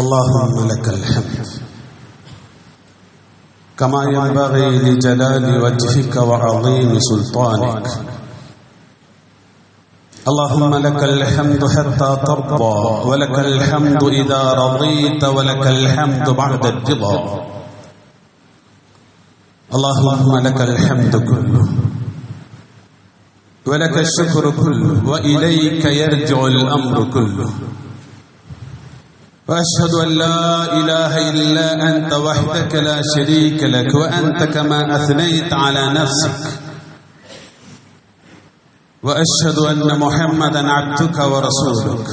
اللهم لك الحمد كما ينبغي لجلال وجهك وعظيم سلطانك. اللهم لك الحمد حتى ترضى، ولك الحمد إذا رضيت، ولك الحمد بعد الرضا. اللهم لك الحمد كله ولك الشكر كله، وإليك يرجع الأمر كله. وأشهد أن لا إله إلا أنت وحدك لا شريك لك، وأنت كما أثنيت على نفسك. وأشهد أن محمدا عبدك ورسولك.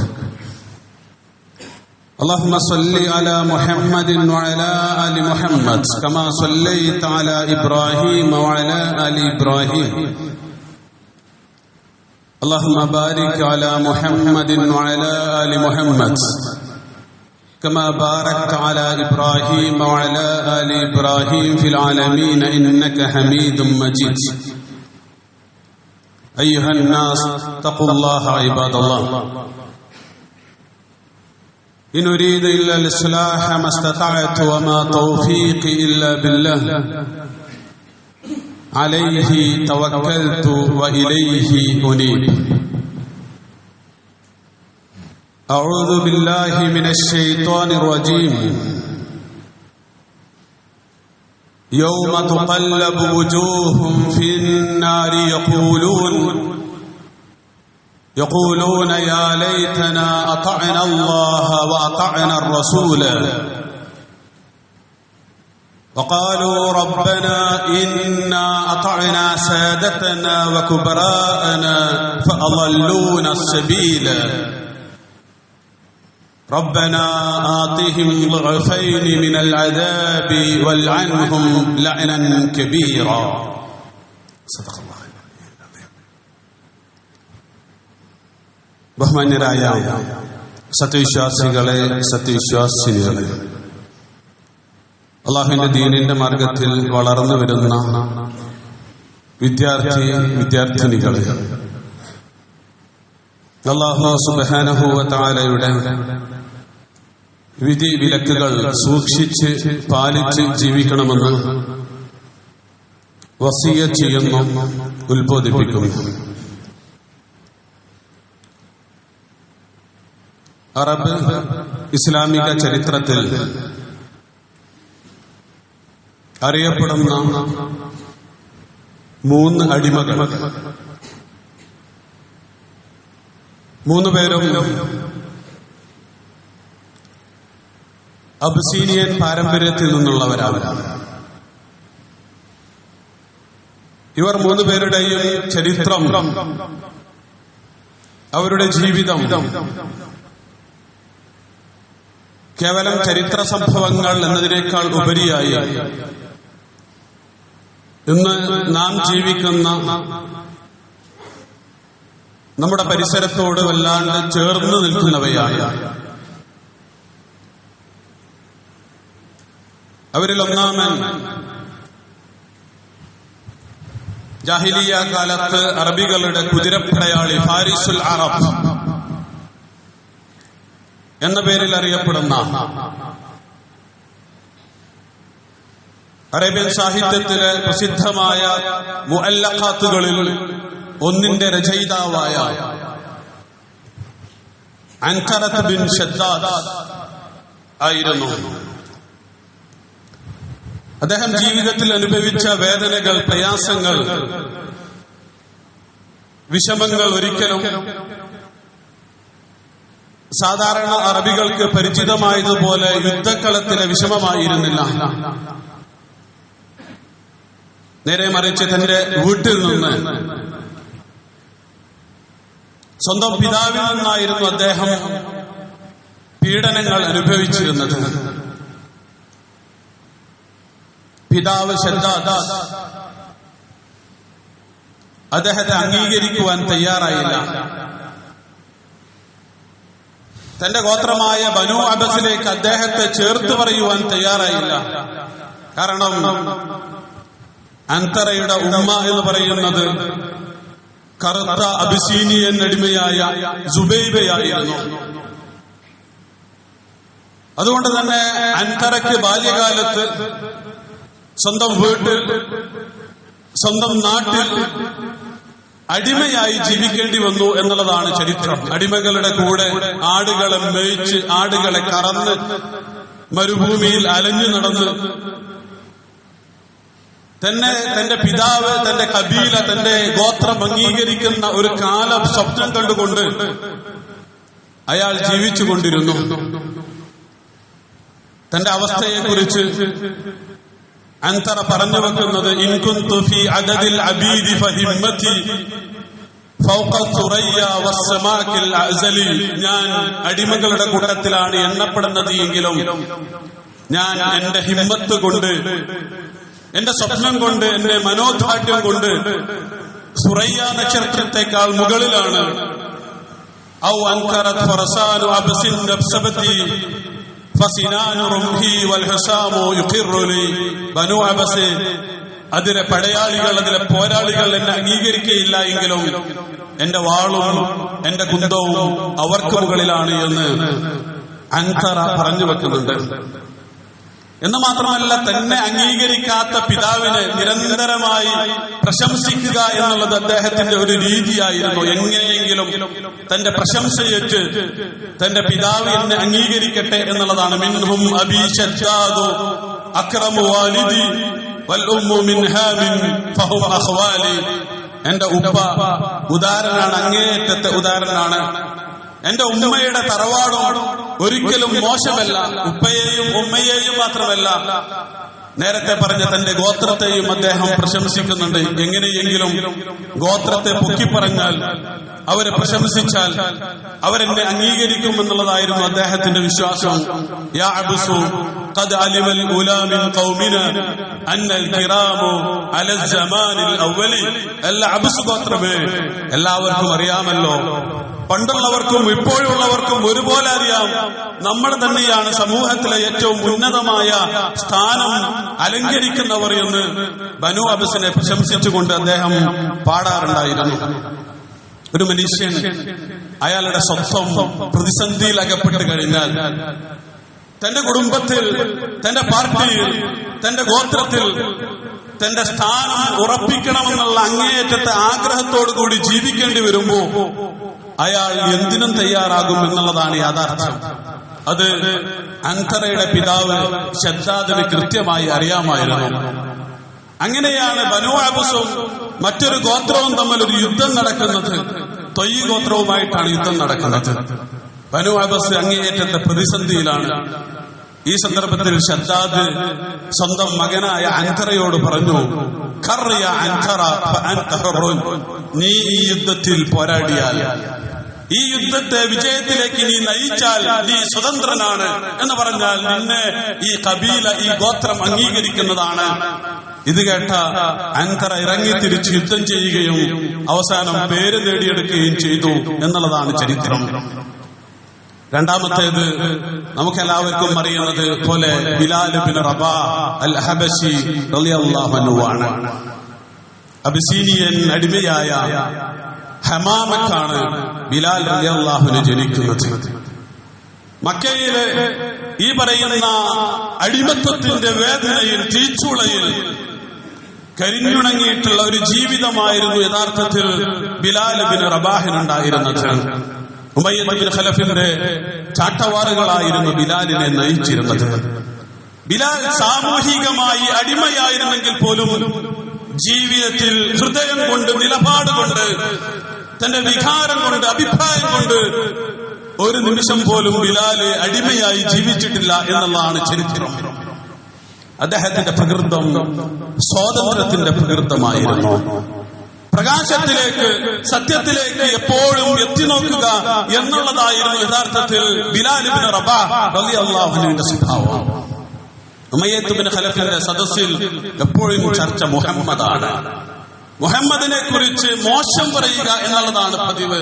اللهم صل على محمد وعلى آل محمد كما صليت على إبراهيم وعلى آل إبراهيم. اللهم بارك على محمد وعلى آل محمد كما باركت على إبراهيم وعلى آل إبراهيم في العالمين إنك حميد مجيد. أيها الناس اتقوا الله عباد الله. إن أريد إلا الإصلاح ما استطعت وما توفيقي إلا بالله عليه توكلت وإليه أنيب. أعوذ بالله من الشيطان الرجيم. يوم تقلب وجوههم في النار يقولون يا ليتنا أطعنا الله وأطعنا الرسول، وقالوا ربنا إنا أطعنا سادتنا وكبراءنا فأضلونا السبيل، ربنا آتهم ضعفين من العذاب والعنهم لعنا كبيرا. صدق الله. ബഹുമാന്യരായ സത്യവിശ്വാസികളെ, സത്യവിശ്വാസിനികളെ, അള്ളാഹുവിന്റെ ദീനിന്റെ മാർഗത്തിൽ വളർന്നു വരുന്ന വിദ്യാർത്ഥിനികളെ, അല്ലാഹു സുബ്ഹാനഹു വ തആലയുടെ വിധി വിലക്കുകൾ സൂക്ഷിച്ച് പാലിച്ച് ജീവിക്കണമെന്ന് വസിയ്യത്ത് ചെയ്യുന്നു, ഉത്ബോധിപ്പിക്കുന്നു. അറബ് ഇസ്ലാമിക ചരിത്രത്തിൽ അറിയപ്പെടുന്ന 3 അടിമകൾ, 3 പേരും അബസീനിയൻ പാരമ്പര്യത്തിൽ നിന്നുള്ളവരാണ്. ഇവർ 3 പേരുടെയും ചരിത്രം, അവരുടെ ജീവിതം കേവലം ചരിത്ര സംഭവങ്ങൾ എന്നതിനേക്കാൾ ഉപരിയായി ഇന്ന് നാം ജീവിക്കുന്ന നമ്മുടെ പരിസരത്തോട് വല്ലാണ്ട് ചേർന്ന് നിൽക്കുന്നവയാണ്. അവരിൽ ഒന്നാമൻ ജാഹിലിയ കാലത്ത് അറബികളുടെ കുതിരപ്പടയാളി ഫാരിസുൽ അറബ് എന്ന പേരിൽ അറിയപ്പെടുന്ന, അറേബ്യൻ സാഹിത്യത്തിലെ പ്രസിദ്ധമായ മുഅല്ലഖാത്തുകളിൽ ഒന്നിന്റെ രചയിതാവായ അൻഖറത്ത് ബിൻ ഷദ്ദാദ് ആയിരുന്നു. അദ്ദേഹം ജീവിതത്തിൽ അനുഭവിച്ച വേദനകൾ, പ്രയാസങ്ങൾ, വിഷമങ്ങൾ ഒരിക്കലും സാധാരണ അറബികൾക്ക് പരിചിതമായതുപോലെ യുദ്ധക്കളത്തിലെ വിഷമമായിരുന്നില്ല. നേരെ മറിച്ച് തന്റെ വീട്ടിൽ നിന്ന്, സ്വന്തം പിതാവിൽ നിന്നായിരുന്നു അദ്ദേഹം പീഡനങ്ങൾ അനുഭവിച്ചിരുന്നത്. പിതാവ് ഷദ്ദാദ് അദ്ദേഹത്തെ അംഗീകരിക്കുവാൻ തയ്യാറായില്ല. തന്റെ ഗോത്രമായ ബനു അബസിലേക്ക് അദ്ദേഹത്തെ ചേർത്ത് പറയുവാൻ തയ്യാറായില്ല. കാരണം അൻതറയുടെ ഉമ്മ എന്ന് പറയുന്നത് കറുത്ത അബിസീനിയൻ അടിമയായ സുബൈബയായിരുന്നു. അതുകൊണ്ട് തന്നെ അൻതറയ്ക്ക് ബാല്യകാലത്ത് സ്വന്തം വീട്ടിൽ, സ്വന്തം നാട്ടിൽ അടിമയായി ജീവിക്കേണ്ടി വന്നു എന്നുള്ളതാണ് ചരിത്രം. അടിമകളുടെ കൂടെ ആടുകളെ മേയിച്ച്, ആടുകളെ കറന്ന്, മരുഭൂമിയിൽ അലഞ്ഞു നടന്ന് തന്റെ പിതാവ്, തന്റെ കബീല, തന്റെ ഗോത്രം അംഗീകരിക്കുന്ന ഒരു കാലം സ്വപ്നം കണ്ടുകൊണ്ട് അയാൾ ജീവിച്ചുകൊണ്ടിരുന്നു. തന്റെ അവസ്ഥയെക്കുറിച്ച് അൻതറ പറഞ്ഞു വെക്കുന്നത്, ഇൻ കുന്തു ഫീ അദദിൽ അബീദി ഫഹിമ്മതി ഫൗഖ സുറയ്യ വസ്സമാകിൽ അസ്ലി. ഞാൻ അടിമകളുടെ കൂട്ടത്തിലാണ് എണ്ണപ്പെടുന്നത് എങ്കിലും ഞാൻ എന്റെ ഹിമ്മത്ത് കൊണ്ട്, എന്റെ സ്വപ്നം കൊണ്ട്, എന്റെ മനോദാർഢ്യം കൊണ്ട് സുറയ്യ നക്ഷത്രത്തെക്കാൾ മുകളിലാണ്. ഔ അൻകറത് ഫറസാനു അബ്സിൻ നഫ്സബതി ഫസിനാനു റുംഹി വൽ ഹസാമു യുഖിറുലി. ബനു അബ്സ്, അതിലെ പടയാളികൾ, അതിലെ പോരാളികൾ എന്നെ അംഗീകരിക്കുകയില്ല എങ്കിലും എന്റെ വാളും എന്റെ കുന്തവും അവർക്ക് മുകളിലാണ് എന്ന് അൻതറ പറഞ്ഞു വെക്കുന്നുണ്ട്. എന്ന് മാത്രമല്ല, തന്നെ അംഗീകരിക്കാത്ത പിതാവിനെ നിരന്തരമായി പ്രശംസിക്കുക എന്നുള്ളത് അദ്ദേഹത്തിന്റെ ഒരു രീതിയായിരുന്നു. എങ്ങനെയെങ്കിലും തന്റെ പ്രശംസയേറ്റ് തന്റെ പിതാവ് എന്നെ അംഗീകരിക്കട്ടെ എന്നുള്ളതാണ്. മിൻഹും അബീ ശദ്ദാദു അക്റമു വാലിദി വൽ ഉമ്മു മിൻ ഹാമിൻ ഫഹും അഖ്വാലി. എന്റെ ഉപ്പ ഉദാരനാണ്, അങ്ങേയറ്റത്തെ ഉദാരനാണ്. എന്റെ ഉമ്മയുടെ തറവാടും ഒരിക്കലും മോശമല്ല. ഉപ്പയെയും ഉമ്മയെയും മാത്രമല്ല, നേരത്തെ പറഞ്ഞ തന്റെ ഗോത്രത്തെയും അദ്ദേഹം പ്രശംസിക്കുന്നുണ്ട്. എങ്ങനെയെങ്കിലും ഗോത്രത്തെ പൊക്കിപ്പറഞ്ഞാൽ, അവരെ പ്രശംസിച്ചാൽ അവരെന്നെ അംഗീകരിക്കുമെന്നുള്ളതായിരുന്നു അദ്ദേഹത്തിന്റെ വിശ്വാസം. യാ അബ്സു ഖദ് അലിമൽ ഉലാ മിൻ ഖൗമിന അന്നൽ കിറാമു അല സമാനിൽ അവ്വലി. എല്ലാ അബ്സു ഗോത്രമേ, എല്ലാവർക്കും അറിയാമല്ലോ, പണ്ടുള്ളവർക്കും ഇപ്പോഴുള്ളവർക്കും ഒരുപോലെ അറിയാം, നമ്മൾ തന്നെയാണ് സമൂഹത്തിലെ ഏറ്റവും ഉന്നതമായ സ്ഥാനം അലങ്കരിക്കുന്നവർ എന്ന് ബനു അബ്സിനെ പ്രശംസിച്ചുകൊണ്ട് അദ്ദേഹം പാടാറുണ്ടായിരുന്നു. ഒരു മനുഷ്യൻ അയാളുടെ സ്വത്വം പ്രതിസന്ധിയിൽ അകപ്പെട്ട് കഴിഞ്ഞാൽ തന്റെ കുടുംബത്തിൽ, തന്റെ പാർട്ടിയിൽ, തന്റെ ഗോത്രത്തിൽ തന്റെ സ്ഥാനം ഉറപ്പിക്കണമെന്നുള്ള അങ്ങേയറ്റത്തെ ആഗ്രഹത്തോടു കൂടി ജീവിക്കേണ്ടി വരുമ്പോ അയാൾ എന്തിനും തയ്യാറാകും എന്നുള്ളതാണ് യാഥാർത്ഥ്യം. അത് അൻതറയുടെ പിതാവ് ശദ്ദാദിന് കൃത്യമായി അറിയാമായിരുന്നു. അങ്ങനെയാണ് ബനു അബ്സും മറ്റൊരു ഗോത്രവും തമ്മിൽ ഒരു യുദ്ധം നടക്കുന്നത്. തൊയ്യ് ഗോത്രവുമായിട്ടാണ് യുദ്ധം നടക്കുന്നത്. ബനു അബ്സ് അങ്ങേയറ്റത്തെ പ്രതിസന്ധിയിലാണ്. ഈ സന്ദർഭത്തിൽ ശദ്ദാദ് സ്വന്തം മകനായ അൻതറയോട് പറഞ്ഞു, നീ ഈ യുദ്ധത്തിൽ പോരാടിയാൽ, ഈ യുദ്ധത്തെ വിജയത്തിലേക്ക് നീ നയിച്ചാൽ നീ സ്വതന്ത്രനാണ് എന്ന് പറഞ്ഞാൽ നിന്നെ ഈ കബീല, ഈ ഗോത്രം അംഗീകരിക്കുന്നതാണ്. ഇത് കേട്ട അൻതറ ഇറങ്ങിത്തിരിച്ച് യുദ്ധം ചെയ്യുകയും അവസാനം പേര് നേടിയെടുക്കുകയും ചെയ്തു എന്നുള്ളതാണ് ചരിത്രം. രണ്ടാമത്തേത് നമുക്കെല്ലാവർക്കും അറിയുന്നത് പോലെ ബിലാൽ ബിൻ റബാഹ് അൽ ഹബശി റളിയല്ലാഹു അൻഹു ആണ്. അബിസീനിയൻ അടിമയായ ഹമാമക്കാണ് ബിലാൽ റളിയല്ലാഹു അൻഹു ജനിക്കുന്നത്. മക്കയിലെ ഈ പറയുന്ന അടിമത്വത്തിന്റെ വേദനയിൽ, തീച്ചൂളയിൽ കരിഞ്ഞുണങ്ങിയിട്ടുള്ള ഒരു ജീവിതമായിരുന്നു യഥാർത്ഥത്തിൽ ബിലാൽ ബിൻ റബാഹിനുണ്ടായിരുന്നത്. ഉമയ്യദ് ബിൻ ഖലഫിന്റെ ചാട്ടവാറുകളായിരുന്നു ബിലാലിനെ നയിച്ചിരുന്നത്. ബിലാൽ സാമൂഹികമായി അടിമയായിരുന്നെങ്കിൽ പോലും ജീവിതത്തിൽ ഹൃദയം കൊണ്ട്, നിലപാട് കൊണ്ട്, തന്റെ വികാരം കൊണ്ട്, അഭിപ്രായം കൊണ്ട് ഒരു നിമിഷം പോലും ബിലാല് അടിമയായി ജീവിച്ചിട്ടില്ല എന്നുള്ളതാണ് ചരിത്രം. അദ്ദേഹത്തിന്റെ പ്രകൃതം സ്വാതന്ത്ര്യത്തിന്റെ പ്രകൃതമായിരുന്നു. പ്രകാശത്തിലേക്ക്, സത്യത്തിലേക്ക് എപ്പോഴും എത്തി നോക്കുക എന്നുള്ളതായിരുന്നു യഥാർത്ഥത്തിൽ ബിലാൽ ഇബ്നു റബാഹ് റളിയല്ലാഹു അൻഹുവിന്റെ സ്വഭാവം. ഉമയ്യദ് ബിൻ ഖലഫിന്റെ സദസ്സിൽ എപ്പോഴും ചർച്ച മുഹമ്മദാണ്. മുഹമ്മദിനെ കുറിച്ച് മോശം പറയുക എന്നുള്ളതാണ് പതിവ്.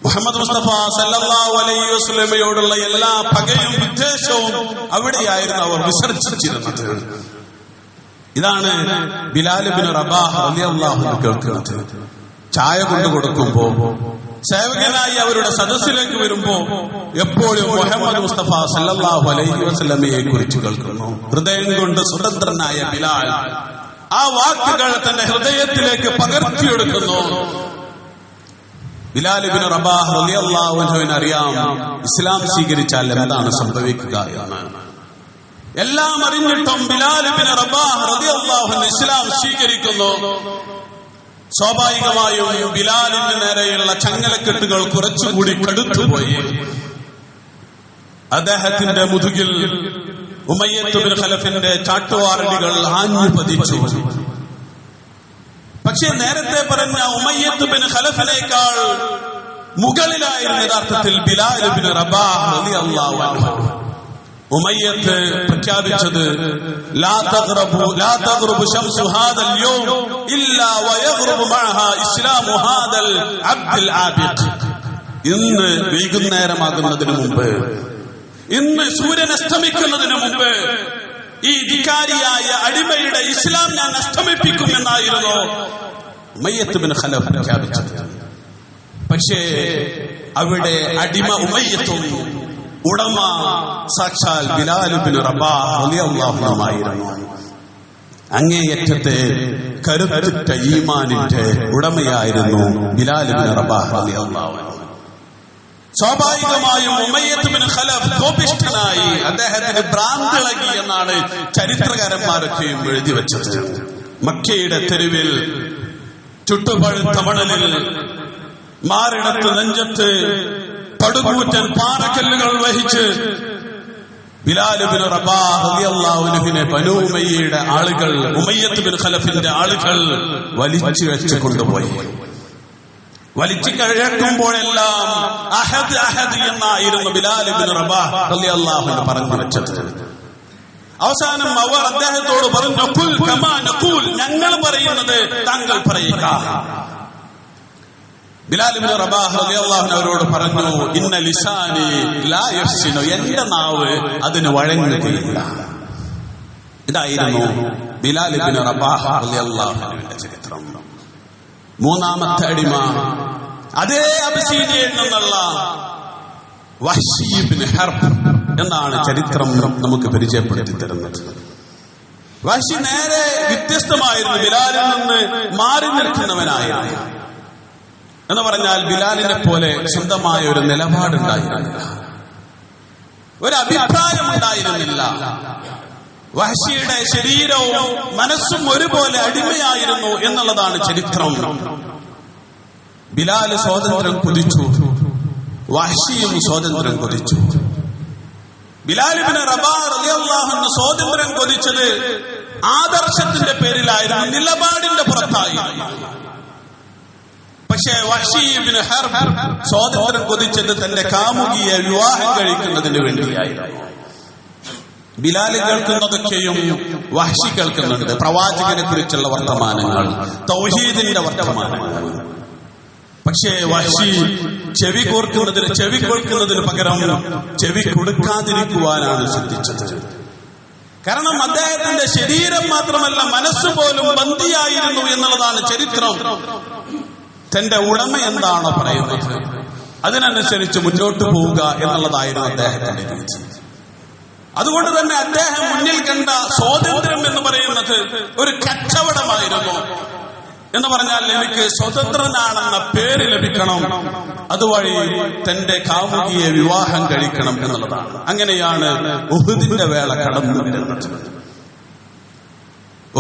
മുഹമ്മദ് മുസ്തഫ സല്ലല്ലാഹു അലൈഹി വസല്ലമയോടുള്ള എല്ലാ പകയും വിദ്വേഷവും അവിടെയായിരുന്നു അവർ വിസർജിച്ചിരുന്നത്. ഇതാണ് ബിലാൽ ഇബ്നു റബാഹ് റളിയല്ലാഹു അൻഹു കേൾക്കുന്നത്. ചായ കൊണ്ടു കൊടുക്കുമ്പോ സേവകനായി അവരുടെ സദസ്സിലേക്ക് വരുമ്പോ എപ്പോഴും മുഹമ്മദ് മുസ്തഫ സല്ലല്ലാഹു അലൈഹി വസല്ലമയെ കുറിച്ച് കേൾക്കുന്നു. ഹൃദയം കൊണ്ട് സ്വതന്ത്രനായ ബിലാൽ ആ വാക്കുകൾ തന്റെ ഹൃദയത്തിലേക്ക് പകർത്തിയെടുക്കുന്നു. ബിലാൽ ഇബ്നു റബാഹ് റളിയല്ലാഹു അൻഹുവിന് അറിയാം ഇസ്ലാം സ്വീകരിച്ചാൽ എന്താണ് സംഭവിക്കുക എന്ന്. എല്ലാം അറിഞ്ഞിട്ടും ബിലാൽ ഇബ്നു റബാഹ് റളിയല്ലാഹു അൻഹു ഇസ്ലാം സ്വീകരിക്കുന്നു. സ്വാഭാവികമായും ബിലാലിന് നേരെയുള്ള ചങ്ങലക്കെട്ടുകൾ കുറച്ചുകൂടി കടുത്തുപോയി. അദ്ദേഹത്തിന്റെ മുതുകിൽ ഉമയ്യത്ത് ബിൻ ഖലഫിന്റെ ചാട്ടുവാറടികൾ ആഞ്ഞു പതിച്ചു. പക്ഷെ നേരത്തെ പറഞ്ഞ ഉമയ്യത്ത് ബിൻ ഖലഫിനേക്കാൾ മുകളിലായിരുന്നു യഥാർത്ഥത്തിൽ ബിലാൽ ഇബ്നു റബാഹ് റളിയല്ലാഹു അൻഹു. ഉമയ്യത്ത് പ്രഖ്യാപിച്ചത് ലാ തഗ്റബു ശംസു ഹാദൽ യൗം ഇല്ലാ വയഗ്റബു മഅഹാ ഇസ്ലാമു ഹാദൽ അബ്ദുൽ ആബിദ്. ഇന്ന് വൈകുന്നേരമാകുന്നതിന് മുമ്പ്, ഇന്ന് സൂര്യൻ അസ്തമിക്കുന്നതിന് മുമ്പ് ഈ ധിക്കാരിയായ അടിമയുടെ ഇസ്ലാം ഞാൻ അസ്തമിപ്പിക്കുമെന്നായിരുന്നു ഉമയ്യത്ത് ബിൻ ഖലഫ് പ്രഖ്യാപിച്ചത്. പക്ഷേ അവിടെ അടിമ ഉമയ്യത്തും ഉടമ സാക്ഷാൽ ബിലാൽ ഇബ്നു റബാഹ് റളിയല്ലാഹു അൻഹു ആയിരുന്നു. അങ്ങേയറ്റത്തെ കരുത്തുറ്റ ഈമാനിന്റെ ഉടമയായിരുന്നു ബിലാൽ ഇബ്നു റബാഹ് റളിയല്ലാഹു അൻഹു. സ്വാഭാവികമായും ഉമയ്യത്ത് ബിൻ ഖലഫ് കോപിഷ്ഠനായി. അദ്ദേഹത്തിന് ഭ്രാന്തിളകി എന്നാണ് ചരിത്രകാരന്മാരൊക്കെയും എഴുതി വെച്ചത്. മക്കയുടെ തെരുവിൽ ചുട്ടുപഴുത്ത മണലിൽ മാറിടത്ത് നെഞ്ചത്ത് പടുകൂറ്റൻ പാറക്കല്ലുകൾ വഹിച്ച് ബിലാൽ ഇബ്നു റബാഹ് റളിയല്ലാഹു അൻഹുവിനെ ബനൂ ഉമയ്യയുടെ ആളുകൾ, ഉമയ്യത്ത് ബിൻ ഖലഫിന്റെ ആളുകൾ വലിച്ചു വെച്ച് കൊണ്ടുപോയി. വലിച്ചു കഴിക്കുമ്പോഴെല്ലാം അഹദ് അഹദ് എന്നായിരുന്നു ബിലാൽ ഇബ്നു റബാഹ് റളിയല്ലാഹു അൻഹു പറഞ്ഞു വെച്ചത്. അവസാനം അവർ അദ്ദേഹത്തോട് പറഞ്ഞു, ഖുൽ കമാ നഖൂൽ, ഞങ്ങൾ പറയുന്നത് താങ്കൾ പറയുക. ബിലാൽ ഇബ്നു റബാഹ് റളിയല്ലാഹു അൻഹു അവരോട് പറഞ്ഞു, ഇന്ന ലിസാനി ലാ യഹ്സിനു, എന്റെ നാവ് അതിന് വഴങ്ങുകയില്ല. ഇതായിരുന്നു ബിലാൽ ഇബ്നു റബാഹ് റളിയല്ലാഹു അൻഹുവിന്റെ ചരിത്രം. മൂന്നാമത്തെ അടിമ അതേ അബിസീനിയയിൽ നിന്നുള്ള വഹ്ശി ഇബ്നു ഹർബ് എന്നാണ് ചരിത്രം നമുക്ക് പരിചയപ്പെടുത്തി തരുന്നത്. വഹ്ശി നേരെ വ്യത്യസ്തമായിരുന്നു, ബിലാലിൽ നിന്ന് മാറി നിൽക്കുന്നവനായിരുന്നു. എന്ന് പറഞ്ഞാൽ ബിലാലിനെ പോലെ സ്വന്തമായ ഒരു നിലപാടുണ്ടായിരുന്നില്ല, ഒരു അഭിപ്രായം ഉണ്ടായിരുന്നില്ല. വഹ്ശിയുടെ ശരീരവും മനസ്സും ഒരുപോലെ അടിമയായിരുന്നു എന്നുള്ളതാണ് ചരിത്രം. ബിലാൽ സ്വാതന്ത്ര്യം കൊതിച്ചു, വഹ്ശിയും സ്വാതന്ത്ര്യം കൊതിച്ചു. ബിലാൽ ഇബ്നു റബാഹ് റളിയല്ലാഹു അൻഹു സ്വാതന്ത്ര്യം കൊതിച്ചത് ആദർശത്തിന്റെ പേരിലായിരുന്നു, നിലപാടിന്റെ പുറത്തായിരുന്നു. പക്ഷേ വഹ്ശി ഇബ്നു ഹർബ് സ്വാതന്ത്ര്യം കൊതിച്ചത് തന്റെ കാമുകിയെ വിവാഹം കഴിക്കുന്നതിന് വേണ്ടിയായിരുന്നു. ബിലാൽ കേൾക്കുന്നതൊക്കെയും വഹ്ശി കേൾക്കുന്നുണ്ട്. പ്രവാചകനെ കുറിച്ചുള്ള വർത്തമാനങ്ങൾ, തൗഹീദിന്റെ വർത്തമാനങ്ങൾ. പക്ഷേ വഹ്ശി ചെവി കേൾക്കുന്നതിന് പകരം ചെവി കൊടുക്കാതിരിക്കുവാനാണ് ശ്രദ്ധിച്ചത്. കാരണം അദ്ദേഹത്തിന്റെ ശരീരം മാത്രമല്ല മനസ്സ് പോലും ബന്ദിയായിരുന്നു എന്നുള്ളതാണ് ചരിത്രം. തന്റെ ഉടമ എന്താണോ പറയുന്നത് അതിനനുസരിച്ച് മുന്നോട്ട് പോവുക എന്നുള്ളതായിരുന്നു അദ്ദേഹത്തിന്റെ രീതി. അതുകൊണ്ട് തന്നെ അദ്ദേഹം മുന്നിൽ കണ്ട സ്വാതന്ത്ര്യം എന്ന് പറയുന്നത് ഒരു കച്ചവടമായിരുന്നു. എന്ന് പറഞ്ഞാൽ എനിക്ക് സ്വതന്ത്രനാണെന്ന പേര് ലഭിക്കണം, അതുവഴി തന്റെ കാമുകിയെ വിവാഹം കഴിക്കണം എന്നുള്ളതാണ്. അങ്ങനെയാണ് ഉഹുദിന്റെ വേള കടന്നു വരുന്നത്.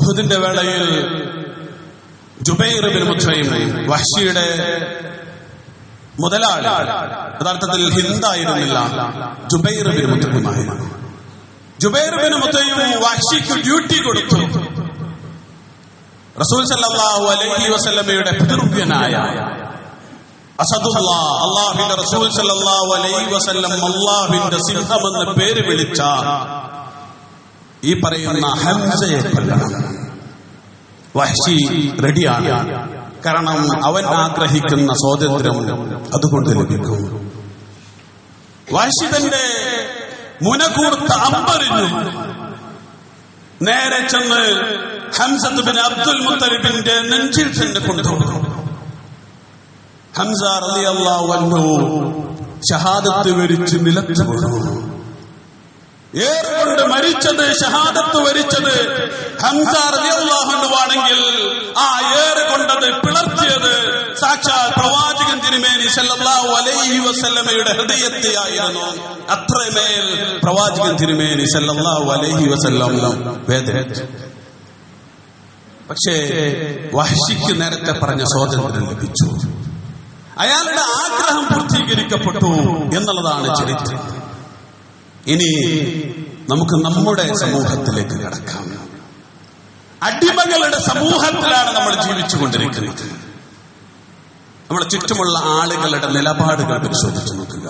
ഉഹുദിന്റെ വേളയിൽ ജുബൈർ ബിൻ മുത്ഇം, വഹ്ശിയുടെ മുതലാളി, യഥാർത്ഥത്തിൽ ഹിന്ദായിരുന്നില്ല, ജുബൈർ ബിൻ മുത്ഇം ആയിരുന്നു. ജുബൈർ ബിൻ മുത്ഇം വഹ്ശിക്ക് ഡ്യൂട്ടി കൊടുത്തു. റസൂൽ സല്ലല്ലാഹു അലൈഹി വസല്ലമയുടെ പിതൃവ്യനായ അസദുല്ലാഹ്, അല്ലാഹുവിന്റെ റസൂൽ സല്ലല്ലാഹു അലൈഹി വസല്ലം അല്ലാഹുവിന്റെ സിംഹമെന്ന് പേര് വിളിച്ച ഈ പറയുന്ന ഹംസയെ കൊല്ലണം. വഹ്ശി റെഡിയാണ്. കാരണം അവൻ ആഗ്രഹിക്കുന്ന സ്വാതന്ത്ര്യം അതുകൊണ്ട് ലഭിക്കും. വഹ്ശി തന്റെ മുനകൂർത്ത അമ്പെറിഞ്ഞു. നേരെ ചെന്ന് ഹംസത്ത് ബിൻ അബ്ദുൽ മുത്തലിബിന്റെ നെഞ്ചിൽ തന്നെ കൊണ്ടുപോകും. ഹംസ റളിയല്ലാഹു അൻഹു ഷഹാദത്ത് വരിച്ച് നിലത്ത് വീണു. ഏറുകൊണ്ട് മരിച്ചത്, ഷഹാദത്ത് വരിച്ചത് ഹംസ റളിയല്ലാഹു അൻഹു ആണെങ്കിൽ ആ ഏറ് കൊണ്ടത് പിളർത്തിയത് സാക്ഷാൽ പ്രവാചകൻ തിരുമേനി സല്ലല്ലാഹു അലൈഹി വസല്ലമയുടെ ഹൃദയത്തെയായിരുന്നു. അത്രമേൽ പ്രവാചകൻ തിരുമേനി സല്ലല്ലാഹു അലൈഹി വസല്ലം വേദനിച്ചു. പക്ഷേ വഹ്ശിക്ക് നേരത്തെ പറഞ്ഞ സ്വാതന്ത്ര്യം ലഭിച്ചു. അയാളുടെ ആഗ്രഹം പൂർത്തീകരിക്കപ്പെട്ടു എന്നുള്ളതാണ് ചരിത്രം. ഇനി നമുക്ക് നമ്മുടെ സമൂഹത്തിലേക്ക് കടക്കാം. അടിമകളുടെ സമൂഹത്തിലാണ് നമ്മൾ ജീവിച്ചുകൊണ്ടിരിക്കുന്നത്. നമ്മുടെ ചുറ്റുമുള്ള ആളുകളുടെ നിലപാടുകൾ പരിശോധിച്ചു നോക്കുക.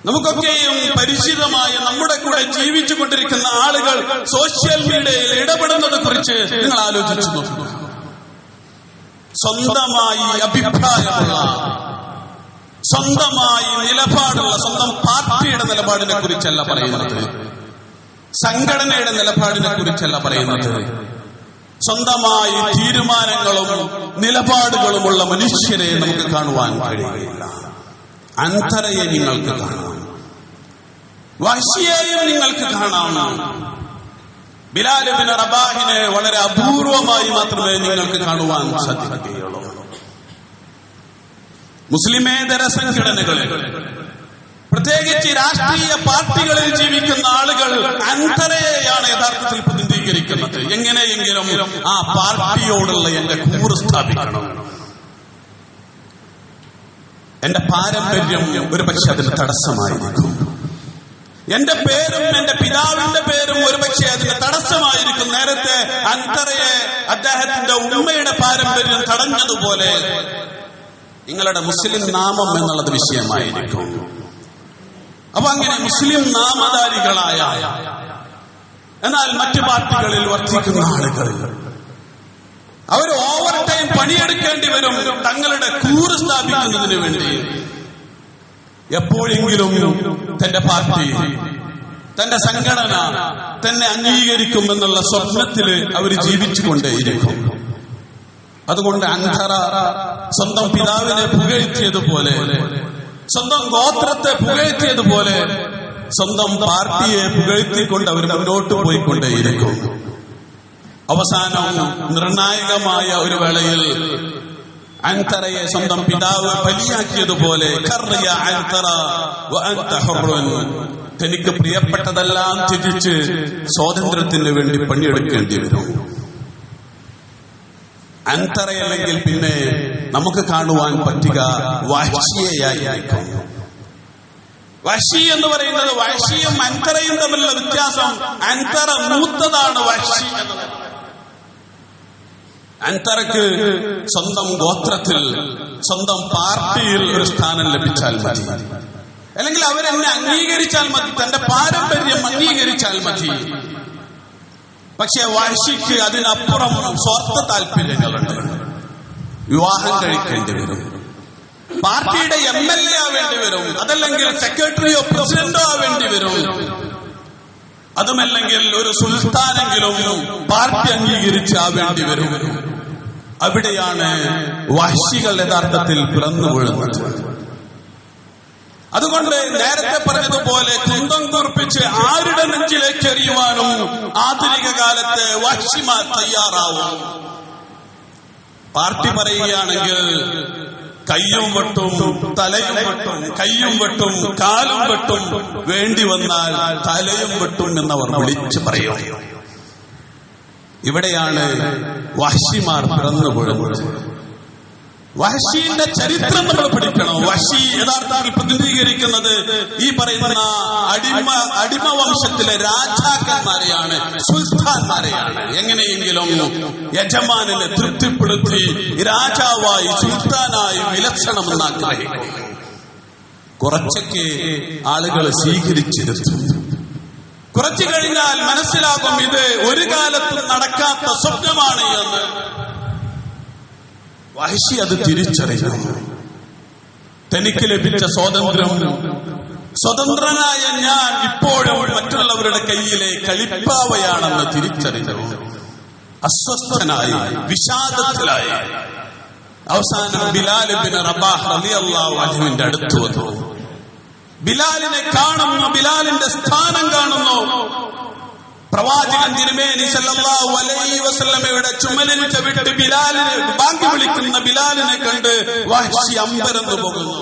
നമുക്കൊക്കെയും പരിചിതമായ നമ്മുടെ കൂടെ ജീവിച്ചുകൊണ്ടിരിക്കുന്ന ആളുകൾ സോഷ്യൽ മീഡിയയിൽ ഇടപെടുന്നതിനെ കുറിച്ച് നിങ്ങൾ ആലോചിച്ചു നോക്കുക. സ്വന്തമായി അഭിപ്രായമുള്ള, സ്വന്തമായി നിലപാടുള്ള, സ്വന്തം പാർട്ടിയുടെ നിലപാടിനെ കുറിച്ചല്ല പറയുന്നത്, സംഘടനയുടെ നിലപാടിനെ കുറിച്ചല്ല പറയുന്നത്, സ്വന്തമായി തീരുമാനങ്ങളും നിലപാടുകളുമുള്ള മനുഷ്യരെ നമുക്ക് കാണുവാൻ കഴിയുകയില്ല. അന്തരയെ നിങ്ങൾക്ക് കാണാം, വഹ്ശിയെയും നിങ്ങൾക്ക് കാണാം. ബിലാൽ ഇബ്നു റബാഹിനെ വളരെ അപൂർവമായി മാത്രമേ നിങ്ങൾക്ക് കാണുവാൻ സാധിക്കുകയുള്ളൂ. മുസ്ലിമേതര സംഘടനകളിൽ, പ്രത്യേകിച്ച് രാഷ്ട്രീയ പാർട്ടികളിൽ ജീവിക്കുന്ന ആളുകൾ അന്തരയെയാണ് യഥാർത്ഥത്തിൽ പ്രതിനിധീകരിക്കുന്നത്. എങ്ങനെയെങ്കിലും ആ പാർട്ടിയോടുള്ള എന്റെ കൂറ് സ്ഥാപിക്കണം, എന്റെ പാരമ്പര്യം ഒരു പക്ഷെ അതിന് തടസ്സമായിരിക്കും, എന്റെ പേരും എന്റെ പിതാവിന്റെ പേരും ഒരുപക്ഷെ അതിന് തടസ്സമായിരിക്കും. നേരത്തെ അന്തരയെ അദ്ദേഹത്തിന്റെ ഉമ്മയുടെ പാരമ്പര്യം തടഞ്ഞതുപോലെ നിങ്ങളുടെ മുസ്ലിം നാമം എന്നുള്ളത് വിഷയമായിരിക്കും. അപ്പൊ അങ്ങനെ മുസ്ലിം നാമധാരികളായ എന്നാൽ മറ്റു പാർട്ടികളിൽ വർദ്ധിക്കുന്ന ആളുകൾ അവർ ഓവർ ടൈം പണിയെടുക്കേണ്ടി വരും തങ്ങളുടെ കൂറ് സ്ഥാപിക്കുന്നതിന് വേണ്ടി. എപ്പോഴെങ്കിലും തന്റെ പാർട്ടി, തന്റെ സംഘടന തന്നെ അംഗീകരിക്കുമെന്നുള്ള സ്വപ്നത്തിൽ അവർ ജീവിച്ചുകൊണ്ടേയിരിക്കും. അതുകൊണ്ട് അന്ധറ സ്വന്തം പിതാവിനെ പുകഴ്ത്തിയതുപോലെ, സ്വന്തം ഗോത്രത്തെ പുകഴ്ത്തിയതുപോലെ സ്വന്തം പാർട്ടിയെ പുകഴ്ത്തിക്കൊണ്ട് അവർ മുന്നോട്ട് പോയിക്കൊണ്ടേയിരിക്കും. അവസാനം നിർണായകമായ ഒരു വേളയിൽ അൻതറയെ സ്വന്തം പിതാവ് ബലിയാക്കിയതുപോലെ തനിക്ക് പ്രിയപ്പെട്ടതെല്ലാം ത്യജിച്ച് സ്വാതന്ത്ര്യത്തിന് വേണ്ടി പണിയെടുക്കേണ്ടി വരും. അൻതറയല്ലെങ്കിൽ പിന്നെ നമുക്ക് കാണുവാൻ പറ്റുക വഹ്ശിയെയായിരിക്കും. വഹ്ശി എന്ന് പറയുന്നത്, വഹ്ശിയും അൻതറയും തമ്മിലുള്ള വ്യത്യാസം, അൻതറ മൂത്തതാണ് വഹ്ശി എന്നത്. അൻതറക്ക് സ്വന്തം ഗോത്രത്തിൽ, സ്വന്തം പാർട്ടിയിൽ ഒരു സ്ഥാനം ലഭിച്ചാൽ മതി, അല്ലെങ്കിൽ അവരെന്നെ അംഗീകരിച്ചാൽ മതി, തന്റെ പാരമ്പര്യം അംഗീകരിച്ചാൽ മതി. പക്ഷെ വഹ്ശിക്ക് അതിനപ്പുറം സ്വാർത്ഥ താല്പര്യങ്ങളുണ്ട്. വിവാഹം കഴിക്കേണ്ടി വരും, പാർട്ടിയുടെ MLA ആവേണ്ടി വരും, അതല്ലെങ്കിൽ സെക്രട്ടറിയോ പ്രസിഡന്റോ ആവേണ്ടി വരും, അതുമല്ലെങ്കിൽ ഒരു സുൽത്താനെങ്കിലും പാർട്ടി അംഗീകരിച്ചാവേണ്ടി വരും. അവിടെയാണ് വഹ്ശികൾ യഥാർത്ഥത്തിൽ പിറന്നു വീഴുന്നത്. അതുകൊണ്ട് നേരത്തെ പറഞ്ഞതുപോലെ കുന്തം കുറിപ്പിച്ച് ആരുടെ നെഞ്ചിലേക്ക് എറിയുവാനും ആധുനിക കാലത്തെ വഹ്ശിമാർ തയ്യാറാവും. പാർട്ടി പറയുകയാണെങ്കിൽ കയ്യും വെട്ടും, തലയും വെട്ടും, കയ്യും വെട്ടും, കാലും വെട്ടും, വേണ്ടി വന്നാൽ തലയും വെട്ടും എന്നവർ വിളിച്ചു പറയും. ഇവിടെയാണ് വഹ്ശിമാർ പിറന്നു വീഴുന്നത്. വഹ്ശിയുടെ ചരിത്രം നമ്മൾ പഠിക്കണം. വഹ്ശി യഥാർത്ഥത്തിൽ പ്രതിനിധീകരിക്കുന്നത് ഈ പറയുന്ന അടിമ വംശത്തിലെ രാജാക്കന്മാരെയാണ്, സുൽത്താൻമാരെയാണ്. എങ്ങനെയെങ്കിലും യജമാനെ തൃപ്തിപ്പെടുത്തി രാജാവായി, സുൽത്താനായി വിലക്ഷണമെന്ന് ആഗ്രഹിക്കും. കുറച്ചൊക്കെ ആളുകൾ സ്വീകരിച്ചിരുത്തും. കുറച്ചു കഴിഞ്ഞാൽ മനസ്സിലാകും ഇത് ഒരു കാലത്തും നടക്കാത്ത സ്വപ്നമാണ് എന്ന്. വഹ്ശി അത് തിരിച്ചറിയുന്നു. തനിക്ക് ലഭിച്ച സ്വാതന്ത്ര്യം, സ്വതന്ത്രനായ ഞാൻ ഇപ്പോഴും മറ്റുള്ളവരുടെ കയ്യിലെ കളിപ്പാവയാണെന്ന് തിരിച്ചറിഞ്ഞു. അസ്വസ്ഥനായി, വിഷാദത്തിലായി. അവസാനം ബിലാൽ ഇബ്നു റബാഹ് റളിയല്ലാഹു അൻഹുവിന്റെ അടുത്ത് വന്നു. ബിലാലിനെ കാണുന്നു, ബിലാലിന്റെ സ്ഥാനം കാണുന്നു. പ്രവാചകൻ തിരുമേനി സല്ലല്ലാഹു അലൈഹി വസല്ലമയുടെ ചുമലിൽ ചവിട്ടി ബിലാലിനെ ബാങ്ക് വിളിക്കുന്ന ബിലാലിനെ കണ്ട് വഹ്ശി അമ്പരന്നു പോകുന്നു.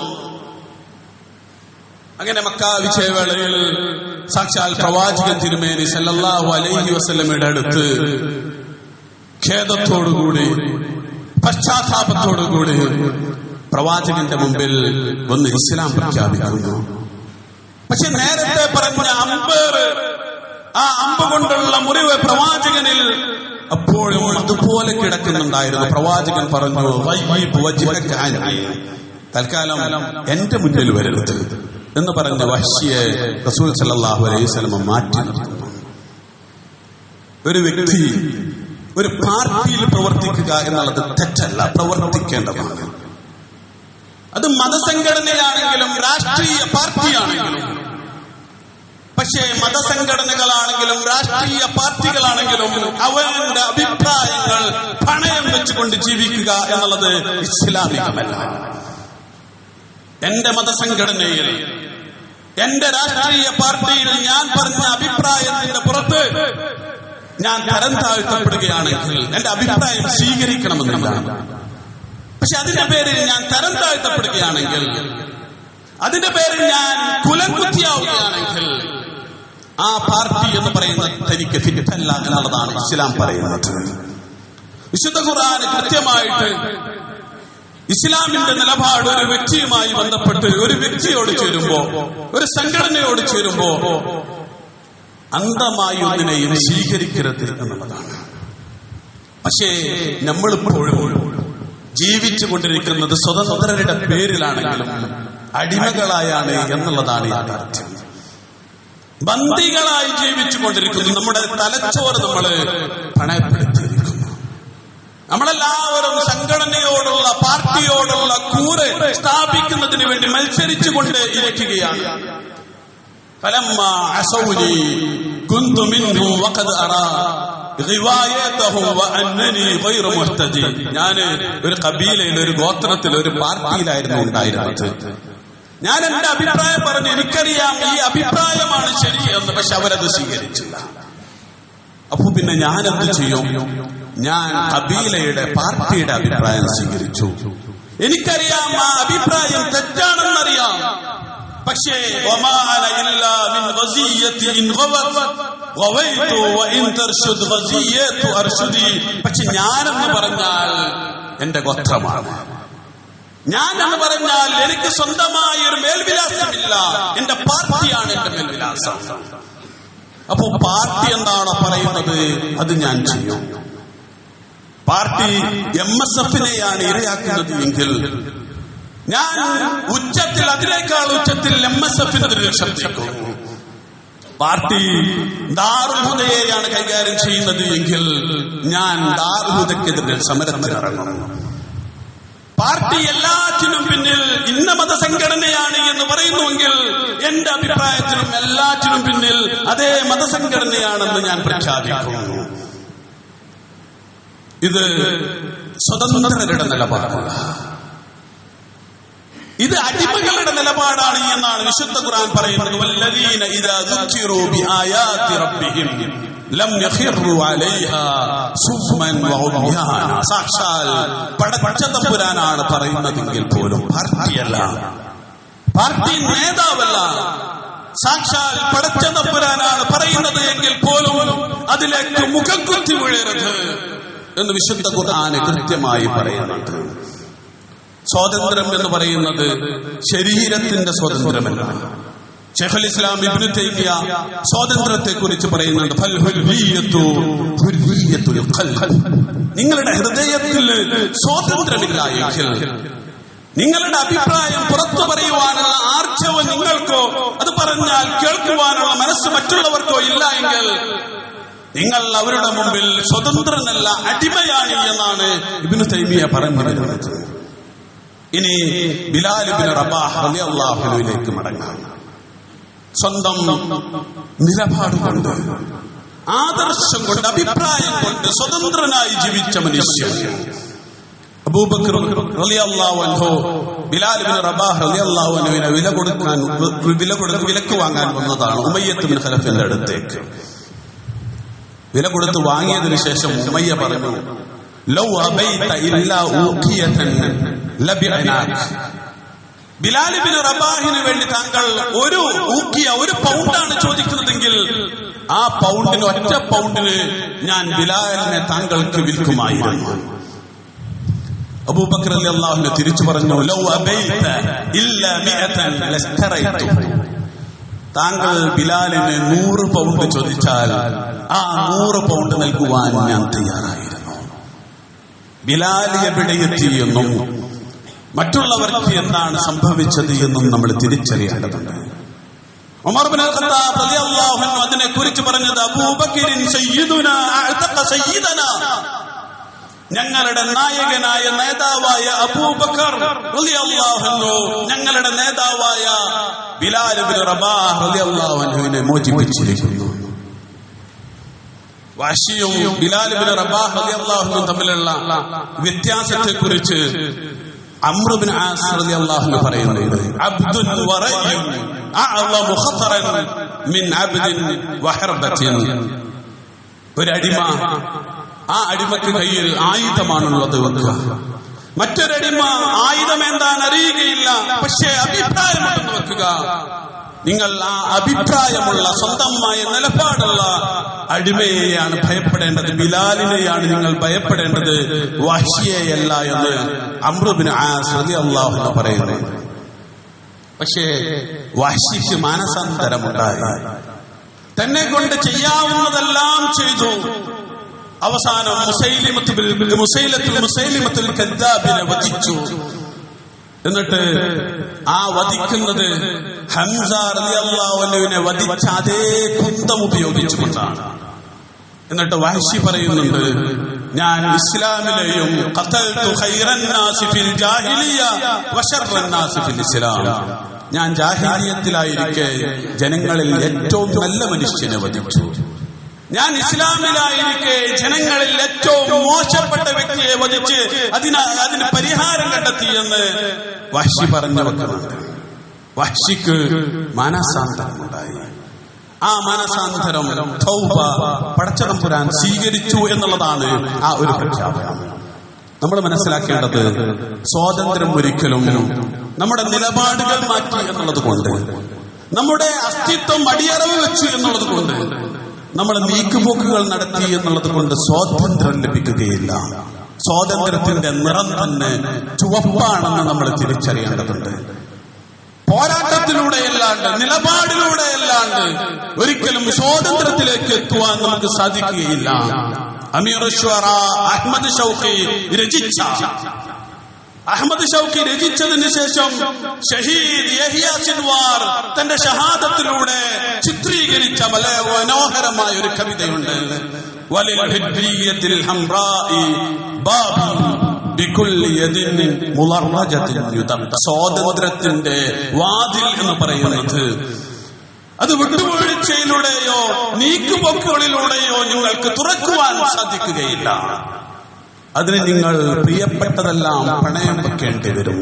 അങ്ങനെ മക്ക വിജയവേളയിൽ സാക്ഷാൽ പ്രവാചകൻ തിരുമേനി സല്ലല്ലാഹു അലൈഹി വസല്ലമയുടെ അടുത്ത് ഖേദത്തോടുകൂടി പശ്ചാത്താപത്തോടുകൂടി പ്രവാചകന്റെ മുമ്പിൽ വന്ന് ഇസ്ലാം പ്രഖ്യാപിക്കുന്നു. പക്ഷെ നേരത്തെ പറഞ്ഞ ആ അമ്പ് കൊണ്ടുള്ള മുറിവ് പ്രവാചകനിൽ അപ്പോഴും അതുപോലെ കിടക്കുന്നുണ്ടായിരുന്നു. പ്രവാചകൻ പറഞ്ഞു, തൽക്കാലം എന്റെ മുന്നിൽ വരരുത് എന്ന് പറഞ്ഞ് വഹ്ശിയെ റസൂൽ സല്ലല്ലാഹു അലൈഹി വസല്ലം മാറ്റി നിർത്തുന്നു. ഒരു വ്യക്തി ഒരു പാർട്ടിയിൽ പ്രവർത്തിക്കുക എന്നുള്ളത് തെറ്റല്ല, പ്രവർത്തിക്കേണ്ടതാണ്. അത് മതസംഘടനയാണെങ്കിലും രാഷ്ട്രീയ പാർട്ടിയാണെങ്കിലും. പക്ഷേ മതസംഘടനകളാണെങ്കിലും രാഷ്ട്രീയ പാർട്ടികളാണെങ്കിലും അവരുടെ അഭിപ്രായങ്ങൾ പണയം വെച്ചുകൊണ്ട് ജീവിക്കുക എന്നുള്ളത് ഇസ്ലാമികമല്ല. എന്റെ മതസംഘടനയിൽ, എന്റെ രാഷ്ട്രീയ പാർട്ടിയിൽ ഞാൻ പറഞ്ഞ അഭിപ്രായത്തിന്റെ പുറത്ത് ഞാൻ തരം താഴ്ത്തപ്പെടുകയാണെങ്കിൽ എന്റെ അഭിപ്രായം സ്വീകരിക്കണമെന്നില്ല. പക്ഷെ അതിന്റെ പേരിൽ ഞാൻ തരം താഴ്ത്തപ്പെടുകയാണെങ്കിൽ, അതിന്റെ പേരിൽ ഞാൻ കുലംകുത്തിയാവുകയാണെങ്കിൽ ആ പാർട്ടി എന്ന് പറയുന്നത് തനിക്ക് ഫിറ്റല്ല എന്നുള്ളതാണ് ഇസ്ലാം പറയുന്നത്. വിശുദ്ധ ഖുർആൻ കൃത്യമായിട്ട് ഇസ്ലാമിന്റെ നിലപാട് ഒരു വ്യക്തിയുമായി ബന്ധപ്പെട്ട് ഒരു വ്യക്തിയോട് ചേരുമ്പോ, ഒരു സംഘടനയോട് ചേരുമ്പോ അന്ധമായി ഒന്നിനെയും സ്വീകരിക്കരുത് എന്നുള്ളതാണ്. പക്ഷേ നമ്മളിപ്പോഴും ജീവിച്ചു കൊണ്ടിരിക്കുന്നത് സ്വതന്ത്രരുടെ പേരിലാണെങ്കിലും അടിമകളായാണ് എന്നുള്ളതാണ് യാഥാർത്ഥ്യം. ബന്ദികളായി ജീവിച്ചു കൊണ്ടിരിക്കുന്നു. നമ്മുടെ തലച്ചോറ് നമ്മള് പണയപ്പെടുത്തിയിരിക്കുന്നു. നമ്മളെല്ലാവരും സംഘടനയോടുള്ള, പാർട്ടിയോടുള്ള കൂറ് സ്ഥാപിക്കുന്നതിന് വേണ്ടി മത്സരിച്ചുകൊണ്ട് ഇരിക്കുകയാണ്. ഞാൻ ഒരു കബീലയിൽ, ഒരു ഗോത്രത്തിൽ, ഒരു പാർട്ടിയിലായിരുന്നു ഉണ്ടായിരുന്നത്. ഞാൻ എന്റെ അഭിപ്രായം പറഞ്ഞു, എനിക്കറിയാം ഈ അഭിപ്രായമാണ് ശരിയെന്ന്. പക്ഷെ അവരത് സ്വീകരിച്ചില്ല. അപ്പൊ പിന്നെ ഞാൻ എന്ത് ചെയ്യും? ഞാൻ കബീലയുടെ, പാർട്ടിയുടെ അഭിപ്രായം സ്വീകരിച്ചു. എനിക്കറിയാം ആ അഭിപ്രായം തെറ്റാണെന്നറിയാം. പക്ഷേ പക്ഷെ ഞാനെന്ന് പറഞ്ഞാൽ എന്റെ ഗോത്രമാണ്. ഞാനെന്ന് പറഞ്ഞാൽ എനിക്ക് സ്വന്തമായ ഒരു മേൽവിലാസമില്ല. എന്റെ പാർട്ടിയാണ് എന്റെ മേൽവിലാസം. അപ്പോ പാർട്ടി എന്താണോ പറയുന്നത് അത് ഞാൻ ചെയ്യും. പാർട്ടി MSFനെയാണ് ഇരയാക്കുന്നത് എങ്കിൽ ഞാൻ ഉച്ചത്തിൽ, അതിനേക്കാൾ ഉച്ചത്തിൽ MSFനെതിരെ ശബ്ദിക്കും. പാർട്ടി ദാറുൽ ഹുദയെയാണ് കൈകാര്യം ചെയ്യുന്നത് എങ്കിൽ ഞാൻ ദാറുൽ ഹുദയ്ക്കെതിരെ സമരത്തിനിറങ്ങും. പാർട്ടി എല്ലാറ്റിനും പിന്നിൽ ഇന്ന മതസംഘടനയാണ് എന്ന് പറയുന്നുവെങ്കിൽ എന്റെ അഭിപ്രായത്തിലും എല്ലാറ്റിനും പിന്നിൽ അതേ മതസംഘടനയാണെന്ന് ഞാൻ പ്രഖ്യാപിക്കുന്നു. ഇത് സ്വതന്ത്രരുടെ നിലപാടല്ല, ഇത് അടിമകളുടെ നിലപാടാണ് എന്നാണ് വിശുദ്ധ ഖുർആൻ പറയുന്നത്. വല്ലദീന ഇദാ ദുക്കിറൂ ബിആയാതി റബ്ബിഹിം ലം യഖിറു അലൈഹാ സുഫ്മൻ വഉദ്യാന. സാക്ഷാൽ പടച്ച തമ്പുരാനാണ് പറയുന്നതെങ്കിൽ പോലും, പാർട്ടിയല്ല, പാർട്ടി നേതാവല്ല, സാക്ഷാൽ പടച്ച തമ്പുരാനാണ് പറയുന്നത് എങ്കിൽ പോലും അതിലേക്ക് മുഖം കുത്തി വീഴരുത് എന്ന് വിശുദ്ധ ഖുർആൻ കൃത്യമായി പറയുന്നുണ്ട്. സ്വാതന്ത്ര്യം എന്ന് പറയുന്നത് ശരീരത്തിന്റെ സ്വാതന്ത്ര്യമല്ല. ശൈഖുൽ ഇസ്ലാം ഇബ്നു തൈമിയ സ്വാതന്ത്ര്യത്തെ കുറിച്ച് പറയുന്നുണ്ട്. നിങ്ങളുടെ ഹൃദയത്തിൽ സ്വാതന്ത്ര്യമില്ല എങ്കിൽ, നിങ്ങളുടെ അഭിപ്രായം പുറത്തു പറയുവാനുള്ള ആർജവം നിങ്ങൾക്കോ അത് പറഞ്ഞാൽ കേൾക്കുവാനുള്ള മനസ്സ് മറ്റുള്ളവർക്കോ ഇല്ല എങ്കിൽ നിങ്ങൾ അവരുടെ മുമ്പിൽ സ്വതന്ത്രനല്ല, അടിമയാണ് എന്നാണ് ഇബ്നു തൈമിയ പറഞ്ഞു വരുന്നത്. ഇനി ബിലാൽ ഇബ്നു റബാഹ് റളിയല്ലാഹു അൻഹുവിലേക്ക് മടങ്ങാം. സ്വന്തം നിലപാട് കൊണ്ട്, ആദർശം കൊണ്ട്, അഭിപ്രായം കൊണ്ട് സ്വതന്ത്രനായി ജീവിച്ച മനുഷ്യൻ. അബൂബക്കർ റളിയല്ലാഹു അൻഹു ബിലാൽ ഇബ്നു റബാഹ് റളിയല്ലാഹു അൻഹുവിനെ വിലക്ക് വാങ്ങാൻ വന്നതാണ് ഉമയ്യത്ത് ബിൻ ഖലഫിന്റെ അടുത്തേക്ക്. വില കൊടുത്ത് വാങ്ങിയതിനു ശേഷം ഉമയ്യ പറഞ്ഞു, ലൗ അബൈത ഇല്ലാ ഊഖിയതൻ ലബിഅനാക്. ബിലാൽ ഇബ്നു റബാഹിന് വേണ്ടി താങ്കൾ ഒരു പൗണ്ടാണ് ചോദിക്കുന്നതെങ്കിൽ ആ പൗണ്ടിന്, ഒറ്റ പൗണ്ടിന് ഞാൻ ബിലാലിനെ താങ്കൾക്ക് വിൽക്കുമായിരുന്നു. അബൂബക്കർ റളിയല്ലാഹു അൻഹു തിരിച്ചു പറഞ്ഞു, ലൗ അബൈത ഇല്ലാ മിഅതൻ ലസ്തറൈതു. താങ്കൾ ബിലാലിന് 100 പൗണ്ട് ചോദിച്ചാൽ ആ 100 പൗണ്ട് നൽകുവാൻ ഞാൻ തയ്യാറായിരുന്നു. ബിലാൽ എവിടെ എത്തിയെന്നും മറ്റുള്ളവർക്ക് എന്താണ് സംഭവിച്ചത് എന്നും നമ്മൾ തിരിച്ചറിയേണ്ടതുണ്ട്. ഉമർ ഇബ്നു ഖത്താബ് റളിയല്ലാഹു അൻഹു അതിനെ കുറിച്ച് പറഞ്ഞത്, അബൂബക്കറിൻ സയ്യിദുനാ അഅതഖ സയ്യിദനാ. ഞങ്ങളുടെ നായകനായ നേതാവായ അബൂബക്കർ റളിയല്ലാഹു അൻഹു ഞങ്ങളുടെ നേതാവായ ബിലാൽ ഇബ്നു റബാഹ് റളിയല്ലാഹു അൻഹുവിനെ മോചിപ്പിച്ചിരിക്കുന്നു. വഹ്ശിയും ബിലാൽ ഇബ്നു റബാഹ് റളിയല്ലാഹു അൻഹു തമ്മിലുള്ള വ്യത്യാസത്തെക്കുറിച്ച് അംർ ഇബ്നു ആസ് റളിയല്ലാഹു അൻഹു പറയുന്നുണ്ട്, അബ്ദുൻ വറയ്യുൻ അഅളമു ഖതറൻ മിൻ അബ്ദിൻ വഹർബത്തിൻ. ഒരു അടിമ, ആ അടിമക്ക് കയ്യിൽ ആയുധമാണുള്ളത് വെക്കുക. മറ്റൊരടിമ ആയുധം എന്താണ് അറിയുകയില്ല, പക്ഷേ അഭിപ്രായമുണ്ടെന്ന് വെക്കുക. നിങ്ങൾ ആ അഭിപ്രായമുള്ള സ്വന്തമായ നിലപാടുള്ള അടിമയെയാണ് ഭയപ്പെടേണ്ടത്, ബിലാലിനെയാണ് നിങ്ങൾ ഭയപ്പെടേണ്ടത്, വഹ്ശിയെയല്ല എന്ന് അംർ ഇബ്നു ആസ് റളിയല്ലാഹു അൻഹു പറയുന്നു. പക്ഷേ വഹ്ശിക്ക് മാനസാന്തരമുണ്ടായി. തന്നെ കൊണ്ട് ചെയ്യാവുന്നതെല്ലാം ചെയ്തു. അവസാനം മുസൈലിമത്തുൽ കദ്ദാബിനെ വധിച്ചു. എന്നിട്ട് ആ വധിക്കുന്നത് ഹംസ റളിയല്ലാഹു അൻഹുവിനെ വധിച്ച അതേ കുന്തം ഉപയോഗിച്ചുകൊണ്ടാണ്. എന്നിട്ട് വഹ്ശി പറയുന്നുണ്ട്, ഞാൻ ഇസ്ലാമിലെയും ഖതൽതു ഖൈറൻ നാസി ഫിൽ ജാഹിലിയ്യ വശർറൻ നാസി ഫിൽ ഇസ്ലാം. ഞാൻ ജാഹിലിയത്തിലായിരിക്കെ ജനങ്ങളിൽ ഏറ്റവും നല്ല മനുഷ്യനെ വധിച്ചു. ഞാൻ ഇസ്ലാമിലായിരിക്കെ ജനങ്ങളിൽ ഏറ്റവും മോശപ്പെട്ട വ്യക്തിയെ വധിച്ച് അതിന് പരിഹാരം കണ്ടെത്തിയെന്ന് വഹ്ശി പറഞ്ഞു വെക്കുന്നുണ്ട്. വഹ്ശിക്ക് മാനസാന്തരമുണ്ടായി. ആ മാനസാന്തരം തൗബ പടച്ചതമ്പുരാൻ സ്വീകരിച്ചു എന്നുള്ളതാണ് ആ ഒരു പ്രഖ്യാപനം. നമ്മൾ മനസ്സിലാക്കേണ്ടത്, സ്വാതന്ത്ര്യം ഒരിക്കലും നമ്മുടെ നിലപാടുകൾ മാറ്റി എന്നുള്ളത് കൊണ്ട്, നമ്മുടെ അസ്തിത്വം അടിയറവ് വെച്ചു എന്നുള്ളത് കൊണ്ട്, നമ്മൾ നീക്കുപോക്കുകൾ നടത്തി എന്നുള്ളത് കൊണ്ട് സ്വാതന്ത്ര്യം ലഭിക്കുകയില്ല. സ്വാതന്ത്ര്യത്തിന്റെ നിറം തന്നെ ചുവപ്പാണെന്ന് നമ്മൾ തിരിച്ചറിയേണ്ടതുണ്ട്. പോരാട്ടത്തിലൂടെയല്ലാണ്ട്, നിലപാടിലൂടെയല്ലാണ്ട് ഒരിക്കലും സ്വാതന്ത്ര്യത്തിലേക്ക് എത്തുവാൻ നമുക്ക് സാധിക്കുകയില്ല. അമീർ അഷ്വറ അഹ്മദ് ഷൗക്കി രചിച്ചതിന് ശേഷം ഷഹീദ് യഹ്യ സിൻവാർ തന്റെ ഷഹാദത്തിലൂടെ ചിത്രീകരിച്ച വളരെ മനോഹരമായ ഒരു കവിതയുണ്ട്. വലിൽ ഹിദ്രിയത്തിൽ ഹംറാഇ ബാബു ബികുല്ലി യദിൻ മുളറജത്തിൻ യുദം. സ്വാതന്ത്ര്യത്തിന്റെ വാതിൽ എന്ന് പറയുന്നത് അത് വിട്ടുവീഴ്ചയിലൂടെയോ നീക്കുപോക്കുകളിലൂടെയോ നിങ്ങൾക്ക് തുറക്കുവാൻ സാധിക്കുകയില്ല. അതിന് നിങ്ങൾ പ്രിയപ്പെട്ടതെല്ലാം പണയം വെക്കേണ്ടി വരും,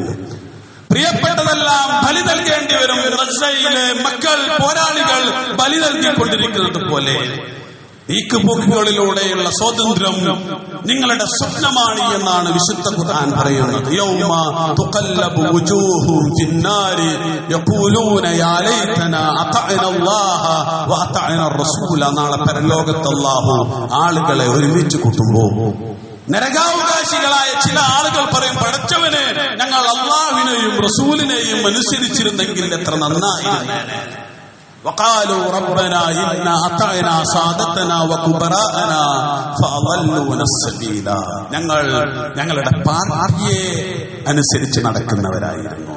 പ്രിയപ്പെട്ടതെല്ലാം ബലി നൽകേണ്ടി വരും. ഗസയിലെ മക്കൾ, പോരാളികൾ ബലി നൽകിക്കൊണ്ടിരിക്കുന്നത് പോലെ നീക്കുപോക്കുകളിലൂടെയുള്ള സ്വാതന്ത്ര്യം നിങ്ങളുടെ സ്വപ്നമാണ് എന്നാണ് വിശുദ്ധ ഖുർആൻ പറയുന്നത്. യൗമ തുഖല്ലബു വുജൂഹും ഫിന്നാരി യഖൂലൂന യാ ലൈതനാ അതഅന അല്ലാഹ വ അതഅന റസൂല. നാളെ പരലോകത്ത് അല്ലാഹു ആളുകളെ ഒരുമിച്ച് കൂട്ടുമ്പോൾ നരകാവകാശികളായ ചില ആളുകൾ പറയും, പടച്ചവനെ, ഞങ്ങൾ അല്ലാഹുവിനെയും റസൂലിനെയും അനുസരിച്ചിരുന്നെങ്കിൽ എത്ര നന്നായിരുന്നു. വഖാലു റബ്ബനാ ഇന്നാ അതഅനാ സാദതനാ വകുബറാഅനാ ഫഅളല്ലൂനാ സബീല. ഞങ്ങളുടെ പാർട്ടിയെ അനുസരിച്ച് നടക്കുന്നവരായിരുന്നു.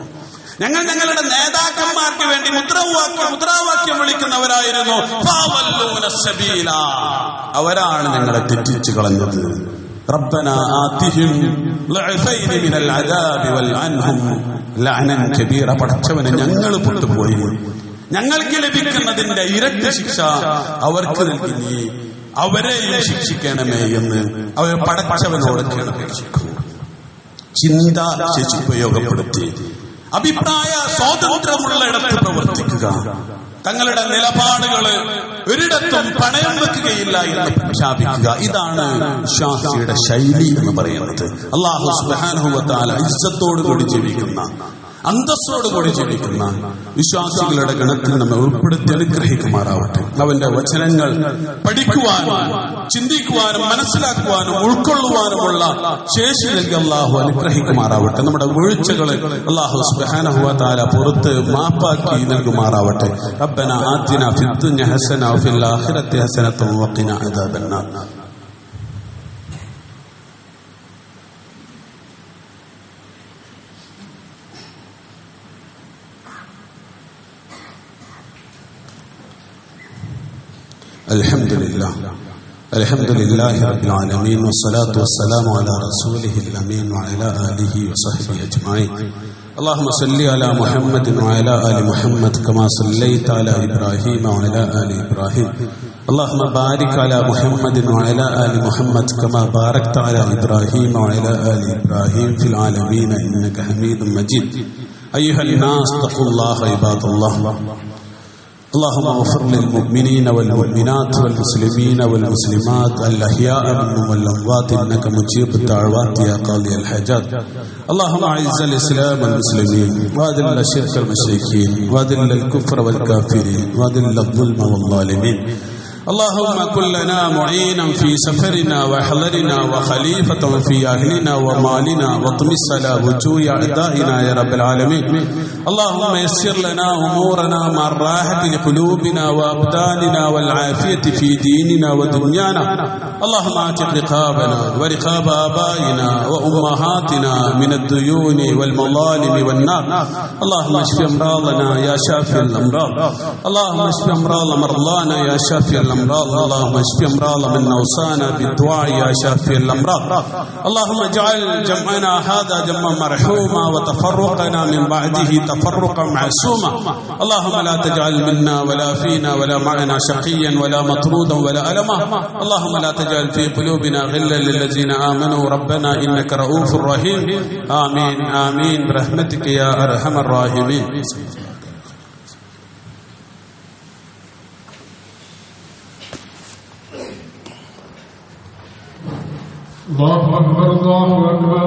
ഞങ്ങളുടെ നേതാക്കന്മാർക്ക് വേണ്ടി മുദ്രാവാക്യം വിളിക്കുന്നവരായിരുന്നു. ഫഅളല്ലൂനാ സബീല. അവരാണ് ഞങ്ങളെ തെറ്റിച്ചു കളഞ്ഞത്. റബ്ബനാ ആതിഹിം ലഅഫൈന മിനൽ അദാബി വൽഅൻഹും ലഅനൻ കബീറ. പടച്ചവനെ, ഞങ്ങൾ പൊട്ടുപോയി, ഞങ്ങൾക്ക് ലഭിക്കുന്നതിന്റെ ഇരട്ടി ശിക്ഷ അവർക്ക് നൽകി, അവരെയും ശിക്ഷിക്കണമേ എന്ന് അവർ പടച്ചവനോട് അപേക്ഷിക്കുന്നു. ചിന്താശേഷി ഉപയോഗപ്പെടുത്തി അഭിപ്രായ സ്വാതന്ത്ര്യമുള്ളയിടത്ത് പ്രവർത്തിക്കുക, തങ്ങളുടെ നിലപാടുകള് ഒരിടത്തും പണയം വെക്കുകയില്ല എന്ന് പ്രഖ്യാപിക്കുക. ഇതാണ് വിശ്വാസിയുടെ ശൈലി എന്ന് പറയുന്നത്. അല്ലാഹു സുബ്ഹാനഹു വ തആല ഇസ്സത്തോടുകൂടി ജീവിക്കുന്ന, അന്തസ്സോടുകൂടി ജീവിക്കുന്ന വിശ്വാസികളുടെ ഗണത്തിൽ നമ്മെ ഉൾപ്പെടുത്തി അനുഗ്രഹിക്കുമാറാവട്ടെ. അവന്റെ വചനങ്ങൾ പഠിക്കുവാനും ചിന്തിക്കുവാനും മനസ്സിലാക്കുവാനും ഉൾക്കൊള്ളുവാനുമുള്ള ശേഷി നൽകി അല്ലാഹു അനുഗ്രഹിക്കുമാറാവട്ടെ. നമ്മുടെ വീഴ്ചകളെ അല്ലാഹു സുബ്ഹാനഹു വ തആല പുറത്ത് മാപ്പാക്കി നൽകുമാറാവട്ടെ. റബ്ബന ആതിനാ ഫിദ്ദുനിയ ഹസന വഫിൽ ആഖിറതി ഹസനത വഖിനാ അദാബന്നാർ. الحمد لله رب العالمين والصلاة والسلام على رسوله الأمين وعلى آله وصحبه أجمعين. اللهم صل على محمد وعلى آل محمد كما صليت على إبراهيم وعلى آل إبراهيم. اللهم بارك على محمد وعلى آل محمد كما باركت على إبراهيم وعلى آل إبراهيم في العالمين إنك حميد مجيد. أيها الناس اتقوا الله عباد الله. اللهم اغفر للمؤمنين والمؤمنات والمسلمين والمسلمات الأحياء منهم والأموات إنك مجيب الدعوات يا قاضي الحاجات. اللهم أعز الإسلام والمسلمين وأذل الشرك والمشركين وأذل الكفر والكافرين وأذل الظلم والظالمين. اللهم كن لنا معينا في سفرنا وحضرنا وخليفة في أهلنا ومالنا واطمس على وجوه أعدائنا يا رب العالمين. اللهم يسر لنا أمورنا مع الراحة لقلوبنا وأبداننا والعافية في ديننا ودنيانا. اللهم اعتق رقابنا ورقاب آبائنا وأمهاتنا من الديون والمظالم والنار. اللهم اشف أمراضنا يا شافي الأمراض. اللهم اشف أمراض مرضانا يا شافي الأمراض. اللهم اشف أمراض من أوصانا بالدعاء يا شافي الأمراض. اللهم اجعل جمعنا هذا جمعا مرحوما وتفرقنا من بعده تفرقا معصوما. اللهم لا تجعل منا ولا فينا ولا معنا شقيا ولا مطرودا ولا ألما. اللهم لا تجعل في قلوبنا غلا للذين آمنوا ربنا إنك رؤوف رحيم. آمين آمين برحمتك يا أرحم الراحمين. الله أكبر الله أكبر.